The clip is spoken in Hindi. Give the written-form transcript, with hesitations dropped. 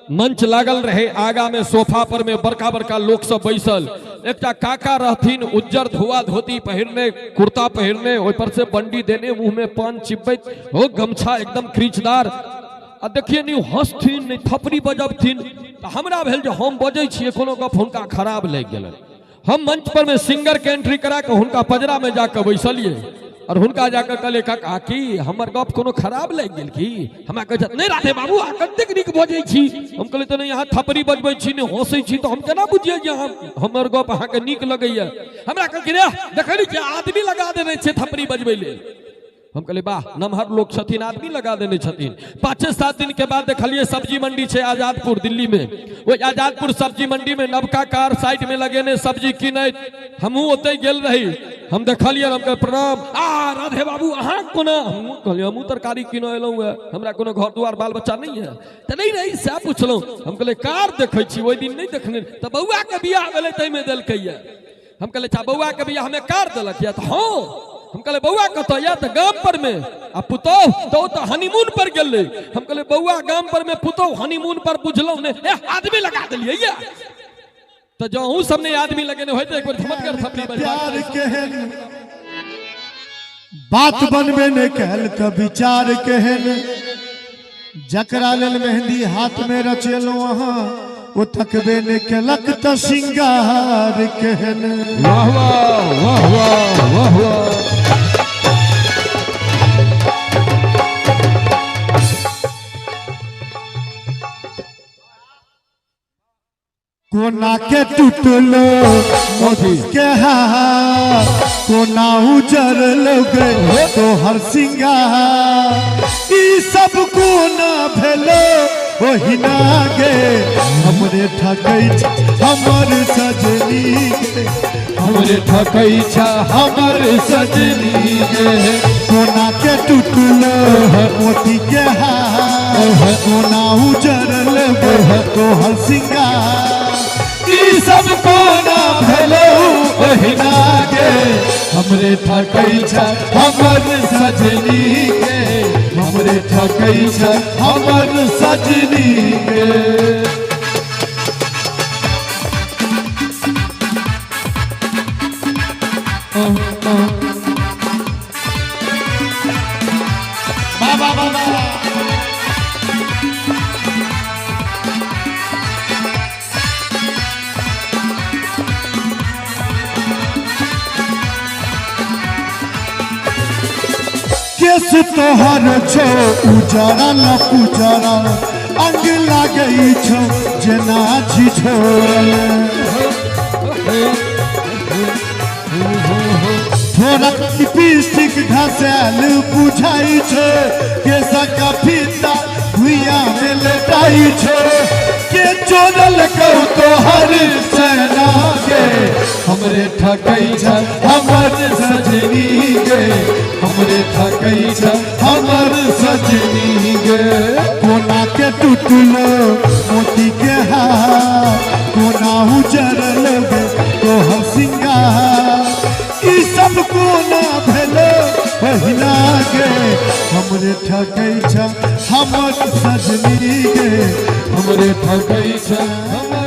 मंच लागल रहे, आगा में सोफा पर में बड़का बड़का लोग सब बैसल। एक काका रहथिन, उज्जर धोआ धोती पहिरने, कुर्ता पहिरने, ओहि पर से बंडी देने, मुंह में पान चिपबैत, हो गमछा एकदम क्रीचदार। आ देखिए नहीं हंसथिन नहीं थपड़ी बजबथिन। हमरा भेल जे हम बजै छियै कोनो गप हुनका खराब लागि गेलन। हम मंच पर में सिंगर के एंट्री करा के हुनका पजरा में जाकर बैसलिए और हुनका जाकर कहले काका की हमर गप कोनो खराब लागि गेल की? हमरा कहत नहीं राधे बाबू आ कतेक नीक बजै छी। हम कहले तो नहीं यहाँ थपड़ी बजबै छी ने हंसै छी तो हम केना बुझिए जे हमर गप अहाँ के नीक लगैया? हमरा कहलकै रे देखै छी आदमी लगा देने छै थपड़ी बजबै लेल। हम कहले वाह नमहर लोग छथिन, आदमी लगा देने छथिन। 5-7 दिन के बाद देखलिए सब्जी मंडी छै आजादपुर दिल्ली में। वो आजादपुर सब्जी मंडी में नवका कार साइड में लगेने सब्जी किनैत हमहू ओते गेल रही। हम देखलिए, हम प्रणाम आ राधे बाबू अहाँ कोना? हम कहलिए हमहू तरकारी किनो एलहुँ है, हमरा कोनो घर दुआर बाल बच्चा नहीं है। तो नहीं रही सएह पुछलहुँ। हम कहले कार देखै छी, ओहि दिन नहीं देखने तो बउआ के बियाह भेलै तैमे देलकै या। हम कहले अच्छा बउआ के बियाह हमें कार देलक या? तो हाँ। हम कहले बउआ कतऽ या? तो गाम पर में। आ पुतौह तो हनीमून पर गेलै। हम कहले बउआ गाम पर में पुतौह हनीमून पर बुझलहुँ ने आदमी लगा देलियै या। तो जो हूँ सबने आदमी लगेने होते एक बार चमत्कार थपड़ी प्यार केहन बात बनबे ने कहल त विचार केहन जकरा लेल मेहंदी हाथ में रचेलहुँ अहाँ वो थकबे ने केलक त सिंगार केहन। वाह वाह वाह वाह वाह वाह। कोना के टूटलो के कोना उजर लोगे तो हर सिंगार ई सब कोना भेलो वही ना गे हमरे ठकै हमर सजनी गे हमरे ठकै हमर सजनी गे। कोना के टूटलो मोती के कोना उजर लोगे तो हर सिंगार सब कोना भेलो ओहिना गे हमरे ठकै हमर सजनी गे हमरे ठकै हमर सजनी गे। बाबा बाबा केस तोहर छो उजरा न पुजरा अंग लागै छो जेना झिझोर थोड़ा लिपस्टिक घसेल बुझाई छो केसक फीता भुइया में लटाई छो के चोरल कौ तोहर सेना गे हमरे ठकै हमर सजनी गे हमरे ठकै हमर सजनी गे। कोना के टूटलो मोती के कोना उजर लोगे तो हम सिंगार ई सब कोना भेलो पहिना गे हमरे ठकै हमर सजनी गे हमरे ठकै हमर